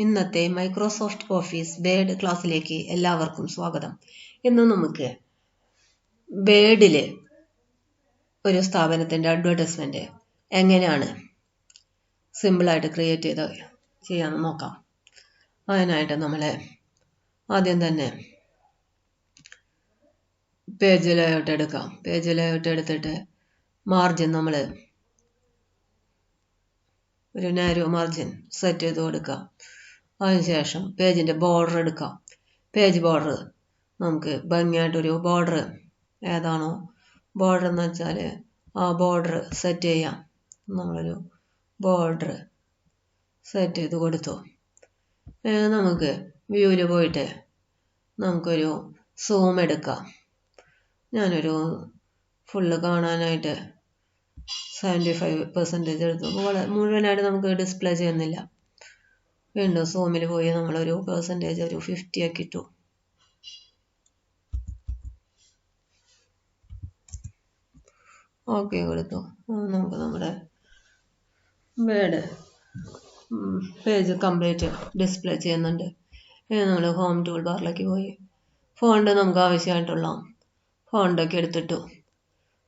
ഇന്നത്തെ Microsoft office word ക്ലാസ്സിലേക്ക് എല്ലാവർക്കും സ്വാഗതം. ഇന്ന് നമുക്ക് വേഡിൽ ഒരു സ്ഥാപനത്തിൻ്റെ അഡ്വർടൈസ്മെൻറ്റ് എങ്ങനെയാണ് സിമ്പിളായിട്ട് ക്രിയേറ്റ് ചെയ്യാമെന്ന് നോക്കാം. അതിനായിട്ട് നമ്മൾ ആദ്യം തന്നെ പേജ് ലേഔട്ട് എടുക്കാം. പേജ് ലേഔട്ട് എടുത്തിട്ട് മാർജിൻ നമ്മൾ ഒരു നാരോ മാർജിൻ സെറ്റ് ചെയ്ത് കൊടുക്കാം. അതിനുശേഷം പേജിൻ്റെ ബോർഡർ എടുക്കാം. പേജ് ബോർഡർ നമുക്ക് ഭംഗിയായിട്ടൊരു ബോർഡർ ഏതാണോ ബോർഡർ എന്ന് വെച്ചാൽ ആ ബോർഡർ സെറ്റ് ചെയ്യാം. നമ്മളൊരു ബോർഡർ സെറ്റ് ചെയ്ത് കൊടുത്തു. നമുക്ക് വ്യൂവിൽ പോയിട്ട് നമുക്കൊരു സൂം എടുക്കാം. ഞാനൊരു ഫുള്ള് കാണാനായിട്ട് 75% എടുത്തു. മുഴുവനായിട്ട് നമുക്ക് ഡിസ്പ്ലേ ചെയ്യുന്നില്ല. വീണ്ടും സൂമിൽ പോയി നമ്മളൊരു പെർസെൻറ്റേജ് ഒരു 50 ആക്കി ഇട്ടു. ഓക്കെ കൊടുത്തു. നമുക്ക് നമ്മുടെ വേഡ് പേജ് കംപ്ലീറ്റ് ഡിസ്പ്ലേ ചെയ്യുന്നുണ്ട്. നമ്മൾ ഹോം ടൂൾ ബാറിലേക്ക് പോയി ഫോണ്ട് നമുക്ക് ആവശ്യമായിട്ടുള്ള ഫോണ്ടൊക്കെ എടുത്തിട്ടു.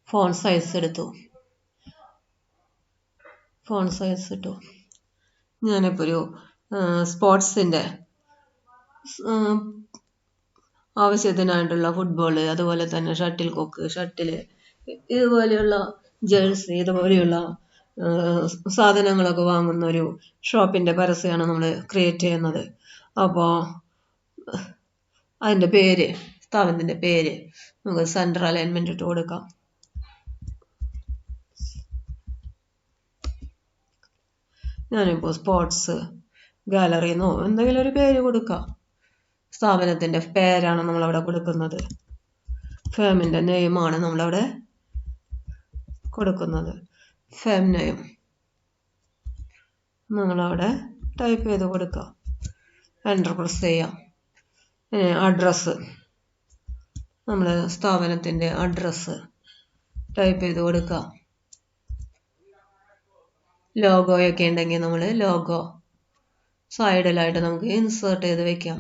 ഫോൺ സൈസ് എടുത്തു. ഫോൺ സൈസ് ഇട്ടു. ഞാനിപ്പോൾ ഒരു സ്പോർട്സിൻ്റെ ആവശ്യത്തിനായിട്ടുള്ള ഫുട്ബോൾ, അതുപോലെ തന്നെ ഷട്ടിൽ കോക്ക്, ഷട്ടില്, ഇതുപോലെയുള്ള ജേഴ്സി, ഇതുപോലെയുള്ള സാധനങ്ങളൊക്കെ വാങ്ങുന്ന ഒരു ഷോപ്പിൻ്റെ പരസ്യമാണ് നമ്മൾ ക്രിയേറ്റ് ചെയ്യുന്നത്. അപ്പോൾ അതിൻ്റെ പേര്, സ്ഥാപനത്തിൻ്റെ പേര് നമുക്ക് സെൻറ്റർ അലൈൻമെൻറ്റ് ഇട്ട് കൊടുക്കാം. ഞാനിപ്പോൾ സ്പോർട്സ് ഗാലറി എന്നോ എന്തെങ്കിലും ഒരു പേര് കൊടുക്കാം. സ്ഥാപനത്തിൻ്റെ പേരാണ് നമ്മളവിടെ കൊടുക്കുന്നത്. ഫേമിൻ്റെ നെയിമാണ് നമ്മളവിടെ കൊടുക്കുന്നത്. ഫേം നെയിം നമ്മളവിടെ ടൈപ്പ് ചെയ്ത് കൊടുക്കാം. എൻ്റർ പ്രസ് ചെയ്യാം. അഡ്രസ്സ്, നമ്മൾ സ്ഥാപനത്തിൻ്റെ അഡ്രസ്സ് ടൈപ്പ് ചെയ്ത് കൊടുക്കാം. ലോഗോയൊക്കെ ഉണ്ടെങ്കിൽ നമ്മൾ ലോഗോ സൈഡിലായിട്ട് നമുക്ക് ഇൻസേർട്ട് ചെയ്ത് വെക്കാം.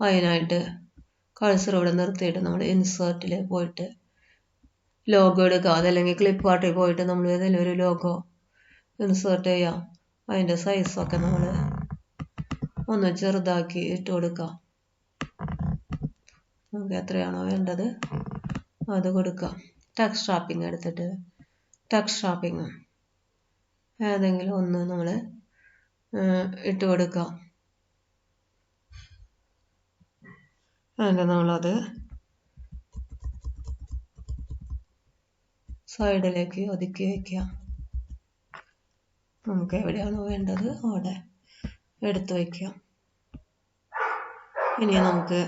അതിനായിട്ട് കഴ്സർ ഇവിടെ നിർത്തിയിട്ട് നമ്മൾ ഇൻസേർട്ടിൽ പോയിട്ട് ലോഗോ എടുക്കുക. അതല്ലെങ്കിൽ ക്ലിപ്പ് ആർട്ടിൽ പോയിട്ട് നമ്മൾ ഏതെങ്കിലും ഒരു ലോഗോ ഇൻസേർട്ട് ചെയ്യാം. അതിൻ്റെ സൈസൊക്കെ നമ്മൾ ഒന്ന് ചെറുതാക്കി ഇട്ട് കൊടുക്കാം. നമുക്ക് എത്രയാണോ വേണ്ടത് അത് കൊടുക്കാം. ടെക്സ്റ്റ് റാപ്പിംഗ് എടുത്തിട്ട് ടെക്സ്റ്റ് റാപ്പിംഗ് ഏതെങ്കിലും ഒന്ന് നമ്മൾ ഇട്ട് കൊടുക്കാം. അതിൻ്റെ നമ്മളത് സൈഡിലേക്ക് ഒതുക്കി വയ്ക്കാം. നമുക്ക് എവിടെയാണോ വേണ്ടത് അവിടെ എടുത്ത് വയ്ക്കാം. ഇനി നമുക്ക്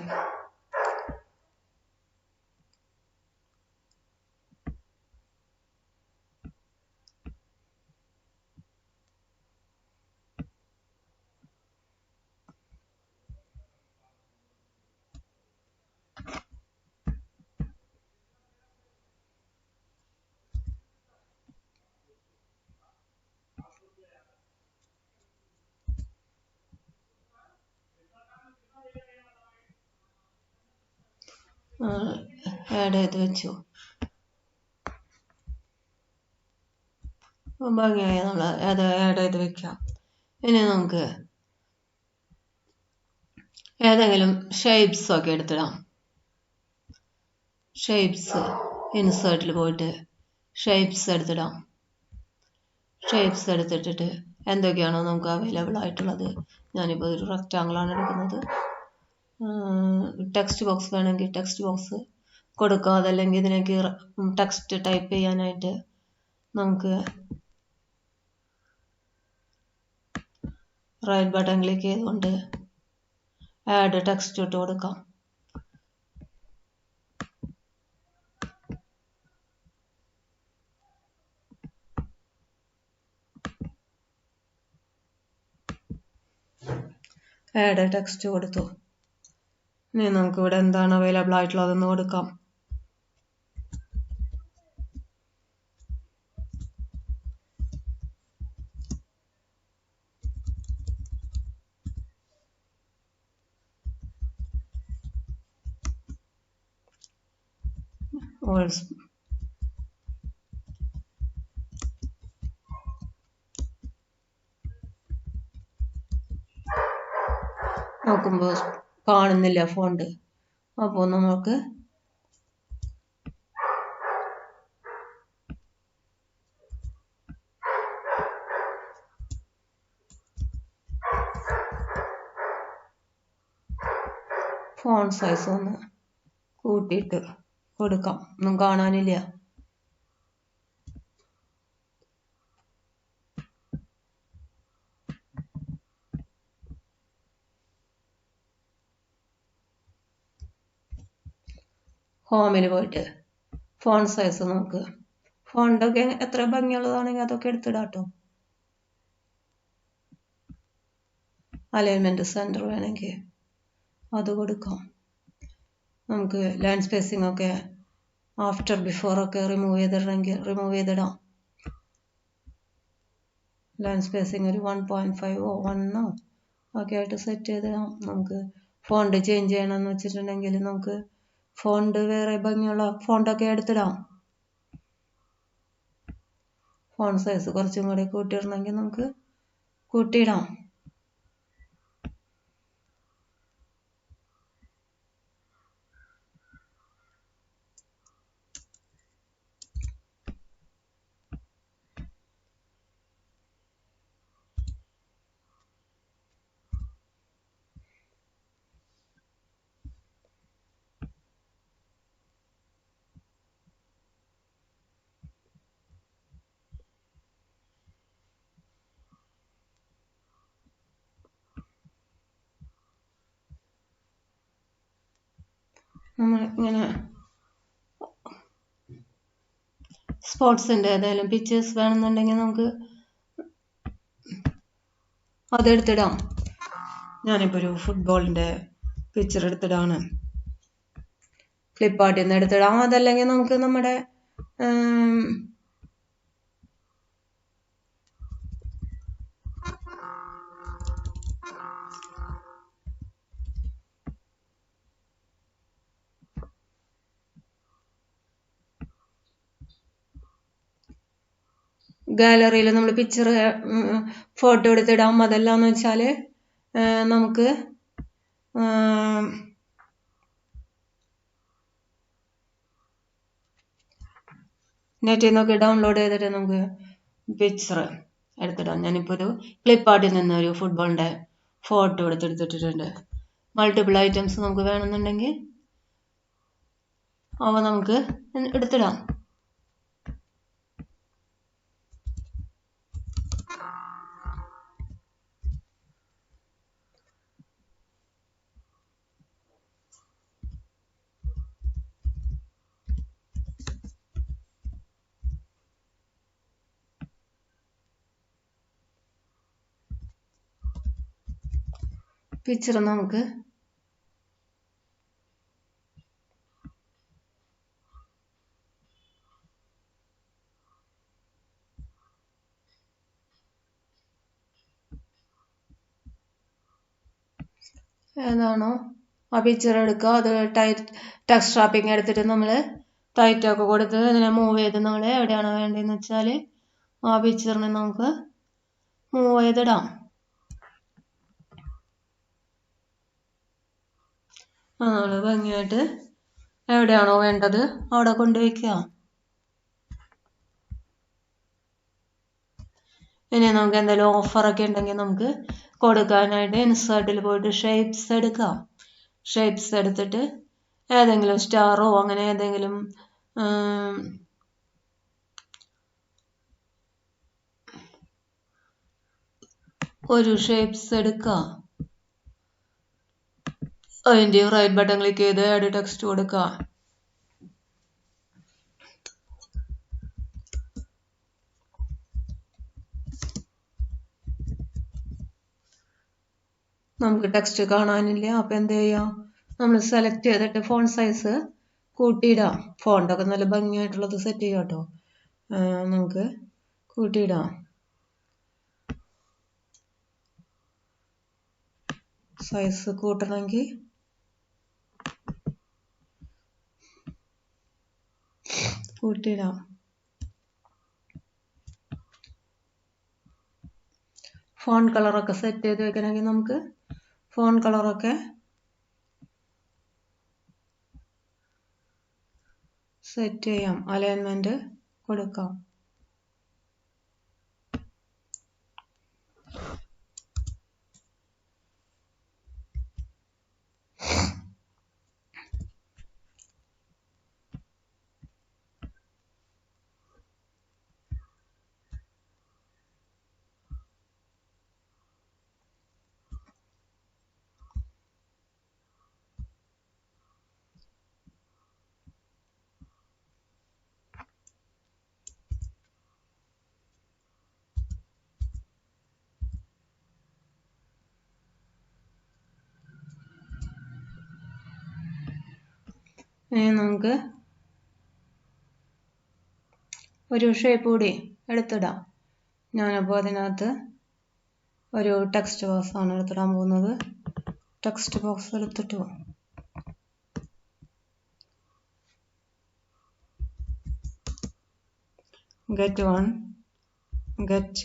ആഡ് ചെയ്ത് വെച്ചു. ഭംഗിയായി നമ്മൾ അത് ആഡ് ചെയ്ത് വെക്കാം. ഇനി നമുക്ക് ഏതെങ്കിലും ഷേപ്സ് ഒക്കെ എടുത്തിടാം. ഷേപ്സ് ഇൻസേർട്ടിൽ പോയിട്ട് ഷേപ്സ് എടുത്തിടാം. ഷേപ്സ് എടുത്തിട്ടിട്ട് എന്തൊക്കെയാണോ നമുക്ക് അവൈലബിൾ ആയിട്ടുള്ളത്, ഞാനിപ്പോൾ ഒരു റെക്റ്റാങ്കിളാണ് എടുക്കുന്നത്. ടെക്സ്റ്റ് ബോക്സ് വേണമെങ്കിൽ ടെക്സ്റ്റ് ബോക്സ് കൊടുക്കുക. അതല്ലെങ്കിൽ ഇതിലേക്ക് ടെക്സ്റ്റ് ടൈപ്പ് ചെയ്യാനായിട്ട് നമുക്ക് റൈറ്റ് ബട്ടൺ ക്ലിക്ക് ചെയ്തുകൊണ്ട് ആഡ് ടെക്സ്റ്റ് ഇട്ട് കൊടുക്കാം. ആഡ് ടെക്സ്റ്റ് കൊടുത്തു. ഇനി നമുക്ക് ഇവിടെ എന്താണ് അവൈലബിൾ ആയിട്ടുള്ളതെന്ന് കൊടുക്കാം. നോക്കുമ്പോൾ കാണുന്നില്ല ഫോണ്ട്. അപ്പോൾ നമുക്ക് ഫോണ്ട് സൈസ് ഒന്ന് കൂട്ടിയിട്ട് കൊടുക്കാം. ഒന്നും കാണാനില്ല. ഹോമിൽ പോയിട്ട് ഫോണ്ട് സൈസ് നമുക്ക് ഫോണ്ടൊക്കെ എത്ര ഭംഗിയുള്ളതാണെങ്കിൽ അതൊക്കെ എടുത്തിടാം കേട്ടോ. അലൈൻമെന്റ് സെന്റർ വേണമെങ്കിൽ അത് കൊടുക്കാം. നമുക്ക് ലൈൻ സ്പേസിംഗ് ഒക്കെ ആഫ്റ്റർ ബിഫോർ ഒക്കെ റിമൂവ് ചെയ്തിടണമെങ്കിൽ റിമൂവ് ചെയ്തിടാം. ലൈൻ സ്പേസിംഗ് ഒരു 1.5 1 ഒക്കെ ആയിട്ട് സെറ്റ് ചെയ്തിടാം. നമുക്ക് ഫോണ്ട് ചേഞ്ച് ചെയ്യണമെന്ന് വെച്ചിട്ടുണ്ടെങ്കിൽ നമുക്ക് ഫോണ്ട് വേറെ ഭംഗിയുള്ള ഫോണ്ടൊക്കെ എടുത്തിടാം. ഫോണ്ട് സൈസ് കുറച്ചും കൂടി കൂട്ടിയിടണമെങ്കിൽ നമുക്ക് കൂട്ടിയിടാം. നമ്മൾ ഇങ്ങനെ സ്പോർട്സിൻ്റെ ഏതായാലും പിക്ചേഴ്സ് വേണമെന്നുണ്ടെങ്കിൽ നമുക്ക് അതെടുത്തിടാം. ഞാനിപ്പോൾ ഒരു ഫുട്ബോളിൻ്റെ പിക്ചർ എടുത്തിടാണ്. ഫ്ലിപ്കാർട്ടിൽ നിന്ന് എടുത്തിടാം. അതല്ലെങ്കിൽ നമുക്ക് നമ്മുടെ ഗാലറിയിൽ നമ്മൾ പിക്ചർ ഫോട്ടോ എടുത്തിടാം. അതെല്ലാന്ന് വെച്ചാൽ നമുക്ക് നെറ്റിൽ നിന്നൊക്കെ ഡൗൺലോഡ് ചെയ്തിട്ട് നമുക്ക് പിക്ചർ എടുത്തിടാം. ഞാനിപ്പോൾ ഒരു ഫ്ലിപ്കാർട്ടിൽ നിന്ന് ഒരു ഫുട്ബോളിൻ്റെ ഫോട്ടോ എടുത്തിട്ടിട്ടുണ്ട്. മൾട്ടിപ്പിൾ ഐറ്റംസ് നമുക്ക് വേണമെന്നുണ്ടെങ്കിൽ അവ നമുക്ക് എടുത്തിടാം. പിക്ചർ നമുക്ക് ഏതാണോ ആ പിക്ചർ എടുക്കുക. അത് ടെക്സ്റ്റ് റാപ്പിംഗ് എടുത്തിട്ട് നമ്മൾ ടൈറ്റൊക്കെ കൊടുത്ത് അതിനെ മൂവ് ചെയ്ത് നമ്മൾ എവിടെയാണോ വേണ്ടതെന്ന് വെച്ചാൽ ആ പിക്ചറിനെ നമുക്ക് മൂവ് ചെയ്തിടാം. നമ്മൾ ഭംഗിയായിട്ട് എവിടെയാണോ വേണ്ടത് അവിടെ കൊണ്ടുവയ്ക്കുക. ഇനി നമുക്ക് എന്തെങ്കിലും ഓഫറൊക്കെ ഉണ്ടെങ്കിൽ നമുക്ക് കൊടുക്കാനായിട്ട് ഇൻസേർട്ടിൽ പോയിട്ട് ഷേപ്സ് എടുക്കാം. ഷേപ്സ് എടുത്തിട്ട് ഏതെങ്കിലും സ്റ്റാറോ അങ്ങനെ ഏതെങ്കിലും ഒരു ഷേപ്സ് എടുക്കുക. അതിൻ്റെ റൈറ്റ് ബട്ടൺ ക്ലിക്ക് ചെയ്ത് ആഡ് ടെക്സ്റ്റ് കൊടുക്കുക. നമുക്ക് ടെക്സ്റ്റ് കാണാനില്ല. അപ്പം എന്ത് ചെയ്യാം, നമ്മൾ സെലക്ട് ചെയ്തിട്ട് ഫോണ്ട് സൈസ് കൂട്ടിയിടാം. ഫോണ്ടൊക്കെ നല്ല ഭംഗിയായിട്ടുള്ളത് സെറ്റ് ചെയ്യാം കേട്ടോ. നമുക്ക് കൂട്ടിയിടാം. സൈസ് കൂട്ടണമെങ്കിൽ കൂട്ടിയിടാം. ഫോൺ കളറൊക്കെ സെറ്റ് ചെയ്ത് വെക്കണമെങ്കിൽ നമുക്ക് ഫോൺ കളറൊക്കെ സെറ്റ് ചെയ്യാം, അലൈൻമെന്റ് കൊടുക്കാം. ഇനി നമുക്ക് ഒരു ഷേപ്പ് കൂടി എടുത്തിടാം. ഞാനപ്പോൾ അതിനകത്ത് ഒരു ടെക്സ്റ്റ് ബോക്സ് ആണ് എടുത്തിടാൻ പോകുന്നത്. ടെക്സ്റ്റ് ബോക്സ് എടുത്തിട്ടു get 1 get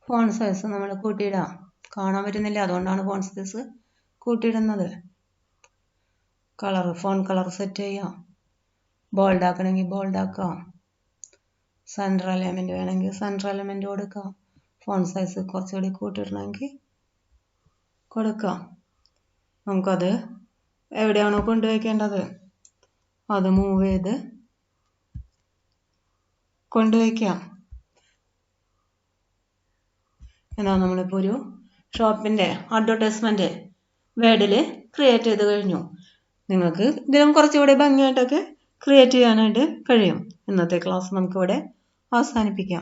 ഫോണ്ട് സൈസ് നമ്മൾ കൂട്ടിയിടാം. കാണാൻ പറ്റുന്നില്ല, അതുകൊണ്ടാണ് ഫോണ്ട് സൈസ് കൂട്ടിയിടുന്നത്. ഫോൺ കളർ സെറ്റ് ചെയ്യാം. ബോൾഡ് ആക്കണമെങ്കിൽ ബോൾഡ് ആക്കാം. സെൻട്രൽ എലമെന്റ് വേണമെങ്കിൽ സെൻട്രൽ എലമെന്റ് കൊടുക്കാം. ഫോണ്ട് സൈസ് കുറച്ചുകൂടി കൂട്ടിയിടണമെങ്കിൽ കൊടുക്കാം. നമുക്കത് എവിടെയാണോ കൊണ്ടുവയ്ക്കേണ്ടത് അത് മൂവ് ചെയ്ത് കൊണ്ടുവയ്ക്കാം. എന്നാ നമ്മളിപ്പോൾ ഒരു ഷോപ്പിൻ്റെ അഡ്വർടൈസ്മെന്റ് വേർഡിൽ ക്രിയേറ്റ് ചെയ്ത് കഴിഞ്ഞു. നിങ്ങൾക്ക് ഇതിലും കുറച്ചുകൂടി ഭംഗിയായിട്ടൊക്കെ ക്രിയേറ്റ് ചെയ്യാനായിട്ട് കഴിയും. ഇന്നത്തെ ക്ലാസ് നമുക്കിവിടെ അവസാനിപ്പിക്കാം.